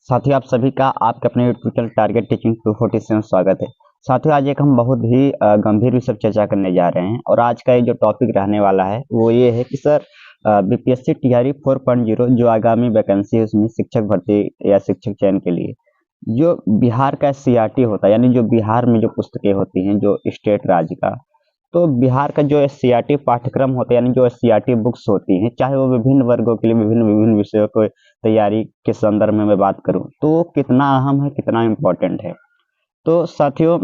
साथियों, आप सभी का आपके अपने यूट्यूब चैनल टारगेट टीचिंग 247 स्वागत है। साथियों, आज एक हम बहुत ही गंभीर विषय पर चर्चा करने जा रहे हैं और आज का ये जो टॉपिक रहने वाला है वो ये है कि सर बीपीएससी टीआरई 4.0 जो आगामी वैकेंसी है उसमें शिक्षक भर्ती या शिक्षक चयन के लिए जो बिहार का सीआरटी होता है, यानी जो बिहार में जो पुस्तकें होती हैं जो स्टेट राज्य का, तो बिहार का जो एससीईआरटी पाठ्यक्रम होता है, यानी जो एससीईआरटी बुक्स होती हैं, चाहे वो विभिन्न वर्गों के लिए विभिन्न विभिन्न विषयों को तैयारी के संदर्भ में मैं बात करूं तो वो कितना अहम है, कितना इम्पोर्टेंट है। तो साथियों,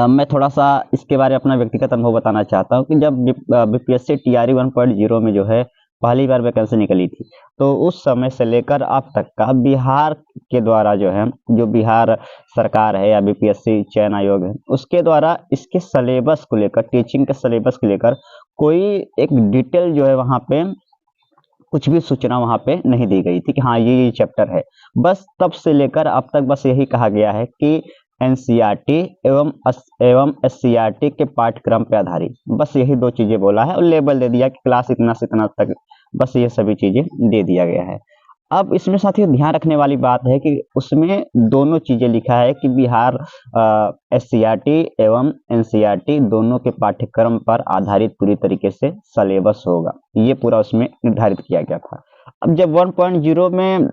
मैं थोड़ा सा इसके बारे में अपना व्यक्तिगत अनुभव बताना चाहता हूँ कि जब बीपीएससी टीआरई 1.0 में जो है पहली बार वैकेंसी निकली थी, तो उस समय से लेकर अब तक का बिहार के द्वारा जो है, जो बिहार सरकार है या बीपीएससी चयन आयोग है, उसके द्वारा इसके सिलेबस को लेकर, टीचिंग के सिलेबस को लेकर कोई एक डिटेल जो है वहाँ पे कुछ भी सूचना वहाँ पे नहीं दी गई थी कि हाँ ये चैप्टर है। बस तब से लेकर अब तक बस यही कहा गया है कि एनसीईआरटी एवं एससीईआरटी के पाठ्यक्रम पे आधारित, बस यही दो चीजें बोला है और लेबल दे दिया कि क्लास इतना से इतना तक, बस ये सभी चीजें दे दिया गया है। अब इसमें साथियों ध्यान रखने वाली बात है कि उसमें दोनों चीजें लिखा है कि बिहार एससीईआरटी एवं एनसीईआरटी दोनों के पाठ्यक्रम पर आधारित पूरी तरीके से सिलेबस होगा, ये पूरा उसमें निर्धारित किया गया था। अब जब 1.0 में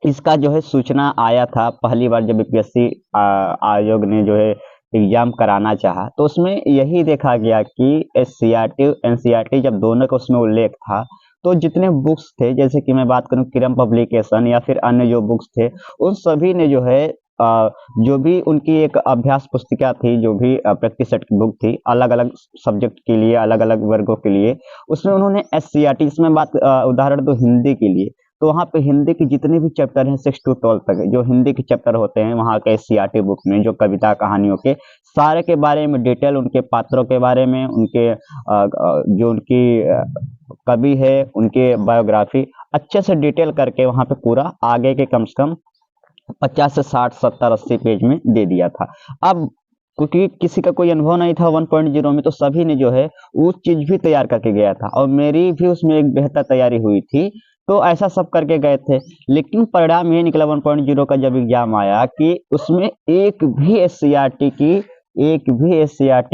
इसका जो है सूचना आया था पहली बार, जब बीपीएससी आयोग ने जो है एग्जाम कराना चाहा, तो उसमें यही देखा गया कि एससीईआरटी एनसीईआरटी जब दोनों का उसमें उल्लेख था, तो जितने बुक्स थे, जैसे कि मैं बात करूं किरम पब्लिकेशन या फिर अन्य जो बुक्स थे, उन सभी ने जो है जो भी उनकी एक अभ्यास पुस्तिका थी, जो भी प्रैक्टिस सेट की बुक थी, अलग अलग सब्जेक्ट के लिए, अलग अलग वर्गों के लिए, उसमें उन्होंने एससीईआरटी, इसमें बात उदाहरण दो हिंदी के लिए, तो वहाँ पे हिंदी की जितने भी चैप्टर हैं 6 to 12 तक जो हिंदी के चैप्टर होते हैं वहाँ के एससीईआरटी बुक में, जो कविता कहानियों के सारे के बारे में डिटेल, उनके पात्रों के बारे में, उनके जो उनकी कवि है उनके बायोग्राफी अच्छे से डिटेल करके वहाँ पे पूरा आगे के कम से कम 50 से 60 70 80 पेज में दे दिया था। अब क्योंकि किसी का कोई अनुभव नहीं था 1.0 में, तो सभी ने जो है वो चीज भी तैयार करके गया था और मेरी भी उसमें एक बेहतर तैयारी हुई थी, तो ऐसा सब करके गए थे। लेकिन परिणाम ये निकला 1.0 का जब एग्जाम आया कि उसमें एक भी एससीईआरटी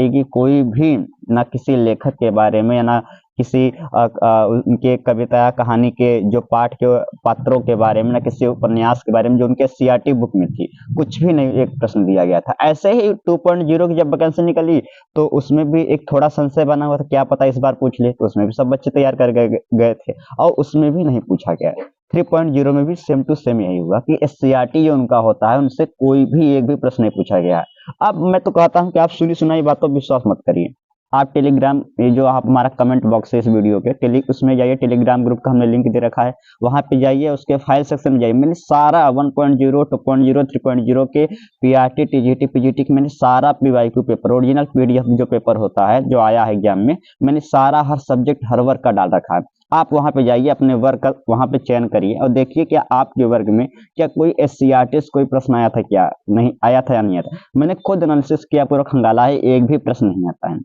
की कोई भी, ना किसी लेखक के बारे में, ना किसी उनके कविता कहानी के जो पाठ के पात्रों के बारे में, ना किसी उपन्यास के बारे में जो उनके सीआरटी बुक में थी, कुछ भी नहीं एक प्रश्न दिया गया था। ऐसे ही 2.0 की जब वैकेंसी निकली तो उसमें भी एक थोड़ा संशय बना हुआ था, क्या पता इस बार पूछ ले, तो उसमें भी सब बच्चे तैयार कर गए थे और उसमें भी नहीं पूछा गया। 3.0 में भी सेम टू सेम यही हुआ कि एससीईआरटी जो उनका होता है उनसे कोई भी एक भी प्रश्न नहीं पूछा गया है। अब मैं तो कहता हूं कि आप सुनी सुनाई बातों पर विश्वास मत करिए। आप टेलीग्राम, ये जो आप हमारा कमेंट बॉक्स है इस वीडियो के उसमें जाइए, टेलीग्राम ग्रुप का हमने लिंक दे रखा है, वहां पे जाइए, उसके फाइल सेक्शन में जाइए, मैंने सारा 1.0 2.0 3.0 के पीआरटी टीजीटी पीजीटी मैंने सारा पीवाईक्यू पेपर, ओरिजिनल पीडीएफ जो पेपर होता है जो आया है एग्जाम में, मैंने सारा हर सब्जेक्ट हर वर्ग का डाल रखा है। आप वहां पे जाइए, अपने वर्ग का वहां पे चयन करिए और देखिए क्या आपके वर्ग में क्या कोई एससीईआरटी से कोई प्रश्न आया था, क्या नहीं आया था या नहीं आया था। मैंने खुद एनालिसिस किया, पूरा खंगाला है, एक भी प्रश्न नहीं आता है।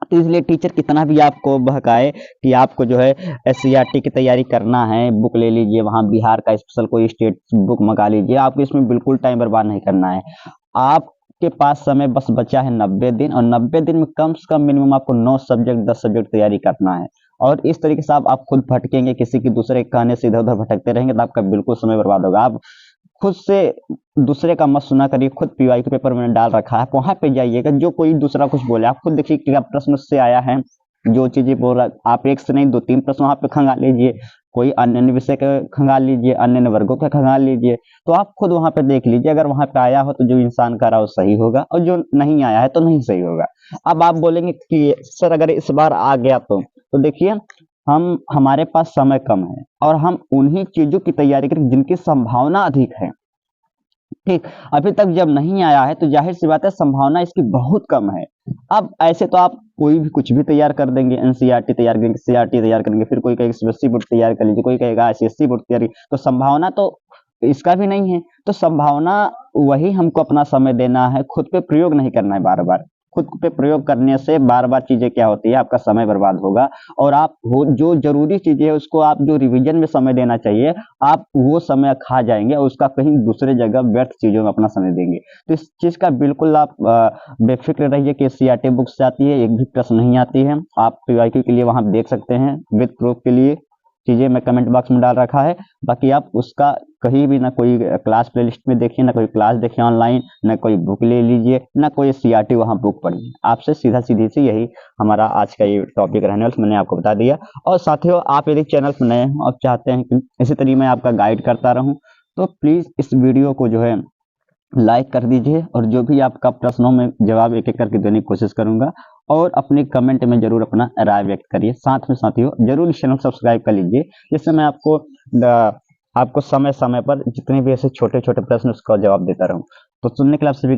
तो इसलिए टीचर कितना भी आपको बहकाए कि आपको जो है एससीईआरटी की तैयारी करना है, बुक ले लीजिए, वहां बिहार का स्पेशल कोई स्टेट बुक मंगा लीजिए, आपको इसमें बिल्कुल टाइम बर्बाद नहीं करना है। आपके पास समय बस बचा है 90 दिन, और 90 दिन में कम से कम मिनिमम आपको 9 सब्जेक्ट 10 सब्जेक्ट तैयारी करना है। और इस तरीके से आप खुद भटकेंगे, किसी की दूसरे कहने से इधर उधर भटकते रहेंगे तो आपका बिल्कुल समय बर्बाद होगा। आप खुद से दूसरे का मत सुना करिए, खुद पीवाई के पेपर मैंने डाल रखा है, वहां पे जाइएगा, जो कोई दूसरा कुछ बोले आप खुद देखिए क्या प्रश्न उससे आया है, जो चीजें बोल रहा आप एक से नहीं 2-3 प्रश्न वहां पे खंगाल लीजिए, कोई अन्य विषय का खंगाल लीजिए, अन्य वर्गों का खंगाल लीजिए, तो आप खुद वहां पे देख लीजिए, अगर वहां पे आया हो तो जो इंसान कर रहा हो सही होगा, और जो नहीं आया है तो नहीं सही होगा। अब आप बोलेंगे कि सर अगर इस बार आ गया तो देखिए, हमारे पास समय कम है और हम उन्हीं चीजों की तैयारी करें जिनकी संभावना अधिक है। ठीक, अभी तक जब नहीं आया है तो जाहिर सी बात है संभावना इसकी बहुत कम है। अब ऐसे तो आप कोई भी कुछ भी तैयार कर देंगे, एनसीईआरटी तैयार करेंगे, सीआरटी तैयार करेंगे, फिर कोई कहेगा सीबीएसई बोर्ड तैयार कर लीजिए, कोई कहेगा आईसीएसई बोर्ड तैयारी, तो संभावना तो इसका भी नहीं है। तो संभावना वही हमको अपना समय देना है, खुद पे प्रयोग नहीं करना है बार बार, खुद पे प्रयोग करने से बार बार चीजें क्या होती है, आपका समय बर्बाद होगा और आप वो जो जरूरी चीजें है उसको आप जो रिवीजन में समय देना चाहिए, आप वो समय खा जाएंगे और उसका कहीं दूसरे जगह व्यर्थ चीजों में अपना समय देंगे। तो इस चीज का बिल्कुल आप बेफिक्र रहिए कि सीआरटी बुक से आती है, एक भी प्रश्न नहीं आती है। आप पीवाईक्यू के लिए वहां देख सकते हैं, विद प्रूफ के लिए चीजें मैं कमेंट बॉक्स में डाल रखा है। बाकी आप उसका कहीं भी ना कोई क्लास प्लेलिस्ट में देखिए, ना कोई क्लास देखिए ऑनलाइन, ना कोई बुक ले लीजिए, ना कोई सीआरटी वहां बुक पढ़िए। आपसे सीधा सीधी सी यही हमारा आज का ये टॉपिक रहने वाला, मैंने आपको बता दिया। और साथियों, आप यदि चैनल पर नए हैं और चाहते हैं कि इसी तरीके मैं आपका गाइड करता रहूं, तो प्लीज इस वीडियो को जो है लाइक कर दीजिए और जो भी आपका प्रश्नों में जवाब एक एक करके देने की कोशिश करूंगा। और अपने कमेंट में जरूर अपना राय व्यक्त करिए। साथ में साथियों जरूर चैनल सब्सक्राइब कर लीजिए, जिससे मैं आपको समय समय पर जितने भी ऐसे छोटे छोटे प्रश्न उसका जवाब देता रहूं। तो सुनने के लिए आप सभी का